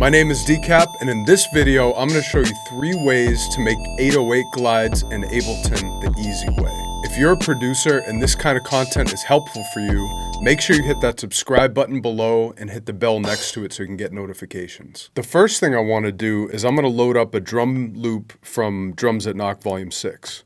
My name is DECAP, and in this video, I'm going to show you 3 ways to make 808 glides in Ableton the easy way. If you're a producer and this kind of content is helpful for you, make sure you hit that subscribe button below and hit the bell next to it so you can get notifications. The first thing I want to do is I'm going to load up a drum loop from Drums That Knock Volume 6.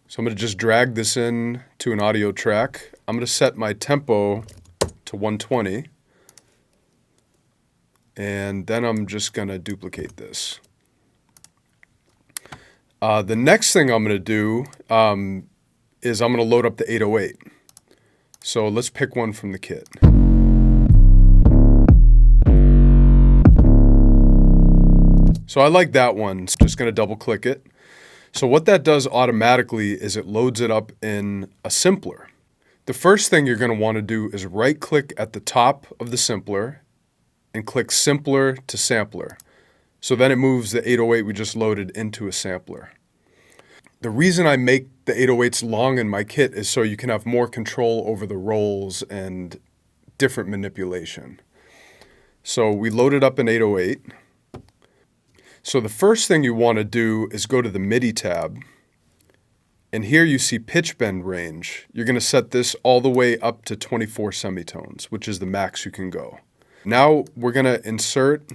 So I'm going to just drag this in to an audio track. I'm going to set my tempo to 120. And then I'm just going to duplicate this. The next thing I'm going to do is I'm going to load up the 808. So let's pick one from the kit. So I like that one. So just going to double click it. So what that does automatically is it loads it up in a simpler. The first thing you're going to want to do is right click at the top of the simpler and click Simpler to Sampler. So then it moves the 808 we just loaded into a sampler. The reason I make the 808s long in my kit is so you can have more control over the rolls and different manipulation. So we loaded up an 808. So the first thing you want to do is go to the MIDI tab, and here you see pitch bend range. You're going to set this all the way up to 24 semitones, which is the max you can go. Now we're going to insert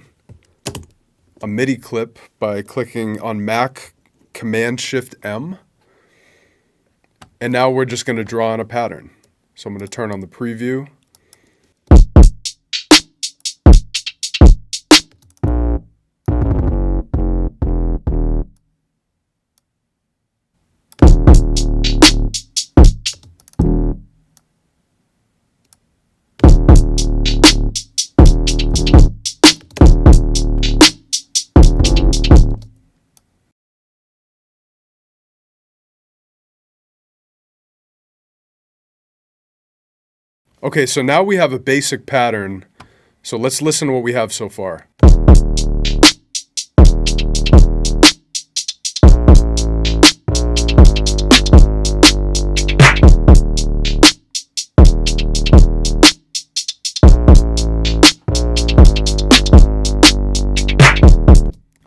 a MIDI clip by clicking on Mac Command-Shift-M, and now we're just going to draw on a pattern. So I'm going to turn on the preview. Okay, so now we have a basic pattern, so let's listen to what we have so far.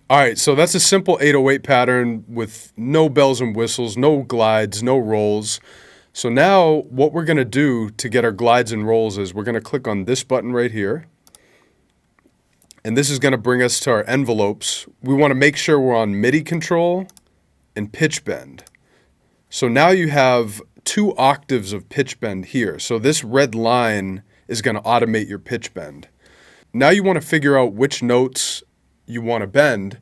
Alright, so that's a simple 808 pattern with no bells and whistles, no glides, no rolls. So now what we're going to do to get our glides and rolls is we're going to click on this button right here. And this is going to bring us to our envelopes. We want to make sure we're on MIDI control and pitch bend. So now you have 2 octaves of pitch bend here. So this red line is going to automate your pitch bend. Now you want to figure out which notes you want to bend,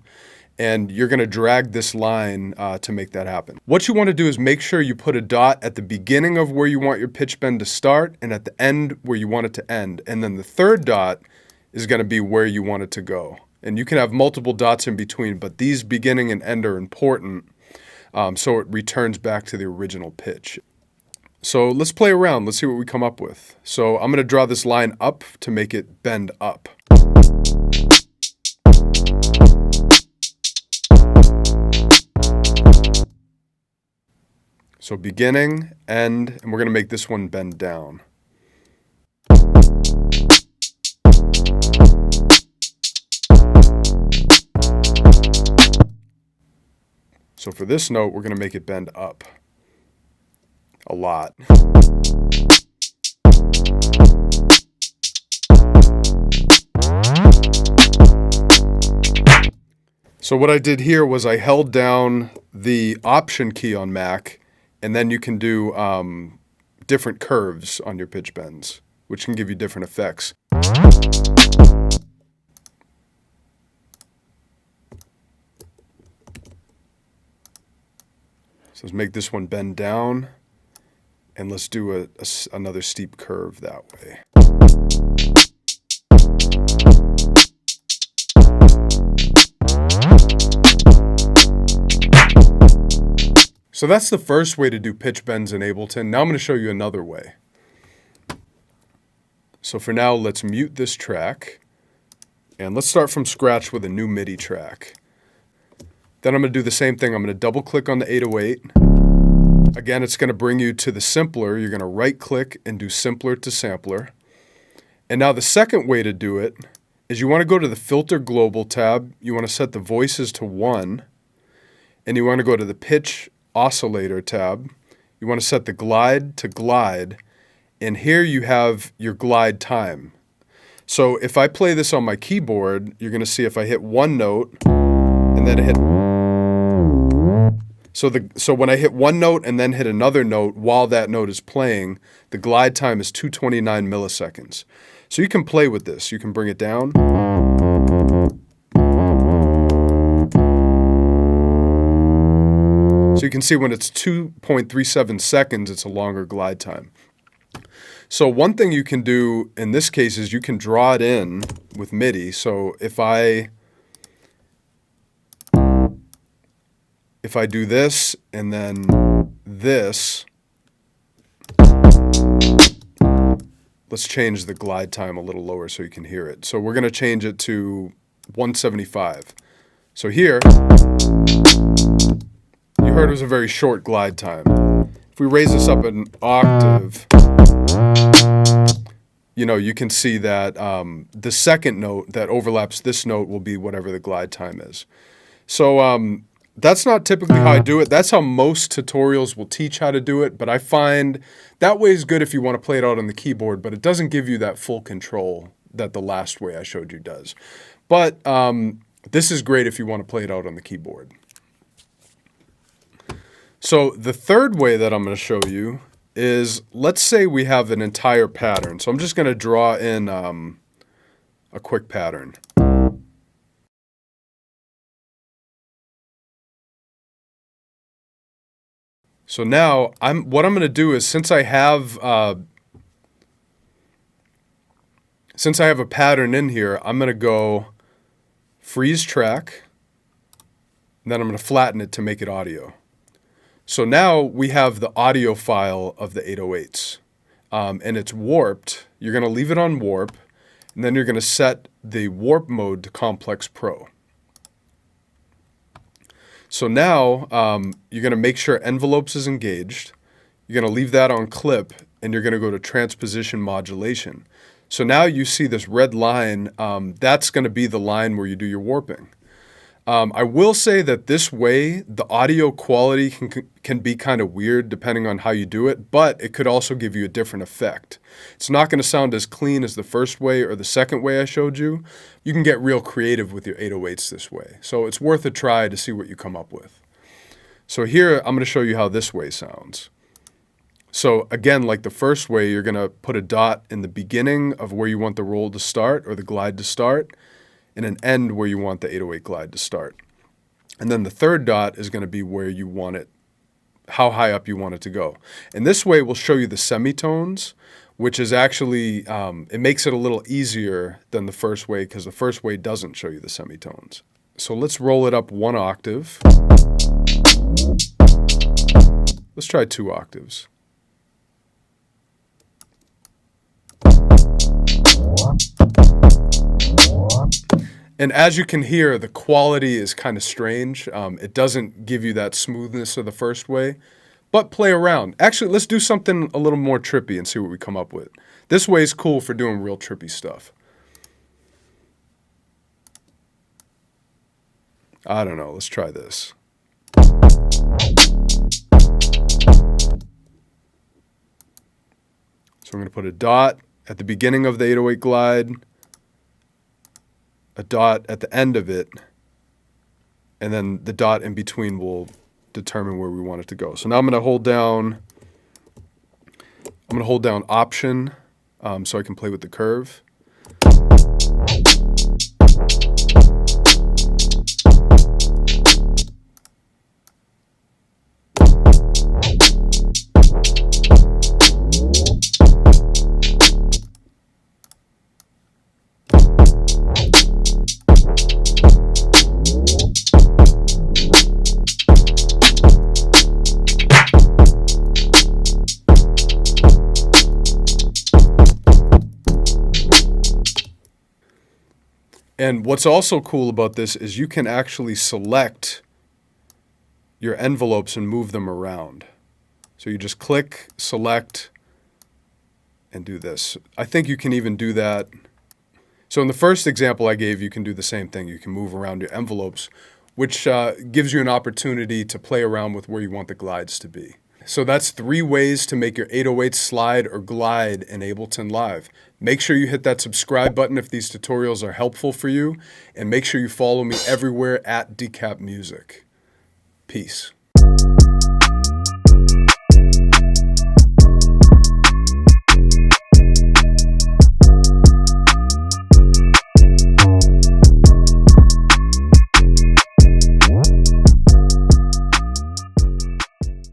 and you're going to drag this line to make that happen. What you want to do is make sure you put a dot at the beginning of where you want your pitch bend to start and at the end where you want it to end. And then the third dot is going to be where you want it to go. And you can have multiple dots in between, but these beginning and end are important so it returns back to the original pitch. So let's play around. Let's see what we come up with. So I'm going to draw this line up to make it bend up. So beginning, end, and we're going to make this one bend down. So for this note, we're going to make it bend up a lot. So what I did here was I held down the Option key on Mac, and then you can do different curves on your pitch bends, which can give you different effects. So let's make this one bend down, and let's do another steep curve that way. So that's the first way to do pitch bends in Ableton. Now I'm going to show you another way. So for now, let's mute this track, and let's start from scratch with a new MIDI track. Then I'm going to do the same thing. I'm going to double click on the 808. Again, it's going to bring you to the simpler. You're going to right click and do simpler to sampler. And now the second way to do it is you want to go to the filter global tab. You want to set the voices to 1, and you want to go to the pitch oscillator tab. You want to set the glide to glide, and here you have your glide time. So if I play this on my keyboard, you're going to see if I hit one note and then hit. So when I hit one note and then hit another note while that note is playing, the glide time is 229 milliseconds. So you can play with this. You can bring it down. So you can see when it's 2.37 seconds, it's a longer glide time. So one thing you can do in this case is you can draw it in with MIDI. So if I do this and then this, let's change the glide time a little lower so you can hear it. So we're going to change it to 175. So here, you heard it was a very short glide time. If we raise this up an octave, you can see that the second note that overlaps this note will be whatever the glide time is. So that's not typically how I do it. That's how most tutorials will teach how to do it, but I find that way is good if you want to play it out on the keyboard, but it doesn't give you that full control that the last way I showed you does. But this is great if you want to play it out on the keyboard. So the third way that I'm going to show you is, let's say we have an entire pattern. So I'm just going to draw in a quick pattern. So now what I'm going to do is, since I have a pattern in here, I'm going to go freeze track, and then I'm going to flatten it to make it audio. So now we have the audio file of the 808s, and it's warped. You're going to leave it on warp, and then you're going to set the warp mode to Complex Pro. So now you're going to make sure envelopes is engaged. You're going to leave that on clip, and you're going to go to transposition modulation. So now you see this red line. That's going to be the line where you do your warping. I will say that this way, the audio quality can be kind of weird depending on how you do it, but it could also give you a different effect. It's not going to sound as clean as the first way or the second way I showed you. You can get real creative with your 808s this way. So it's worth a try to see what you come up with. So here, I'm going to show you how this way sounds. So again, like the first way, you're going to put a dot in the beginning of where you want the roll to start or the glide to start, and an end where you want the 808 glide to start. And then the third dot is going to be where you want it, how high up you want it to go. And this way will show you the semitones, which is actually, it makes it a little easier than the first way, because the first way doesn't show you the semitones. So let's roll it up 1 octave. Let's try 2 octaves. And as you can hear, the quality is kind of strange. It doesn't give you that smoothness of the first way, but play around. Actually, let's do something a little more trippy and see what we come up with. This way is cool for doing real trippy stuff. I don't know, let's try this. So I'm going to put a dot at the beginning of the 808 glide, a dot at the end of it, and then the dot in between will determine where we want it to go. So now I'm going to hold down Option so I can play with the curve. And what's also cool about this is you can actually select your envelopes and move them around. So you just click, select, and do this. I think you can even do that. So in the first example I gave, you can do the same thing. You can move around your envelopes, which gives you an opportunity to play around with where you want the glides to be. So that's 3 ways to make your 808 slide or glide in Ableton Live. Make sure you hit that subscribe button if these tutorials are helpful for you, and make sure you follow me everywhere at DECAP Music. Peace.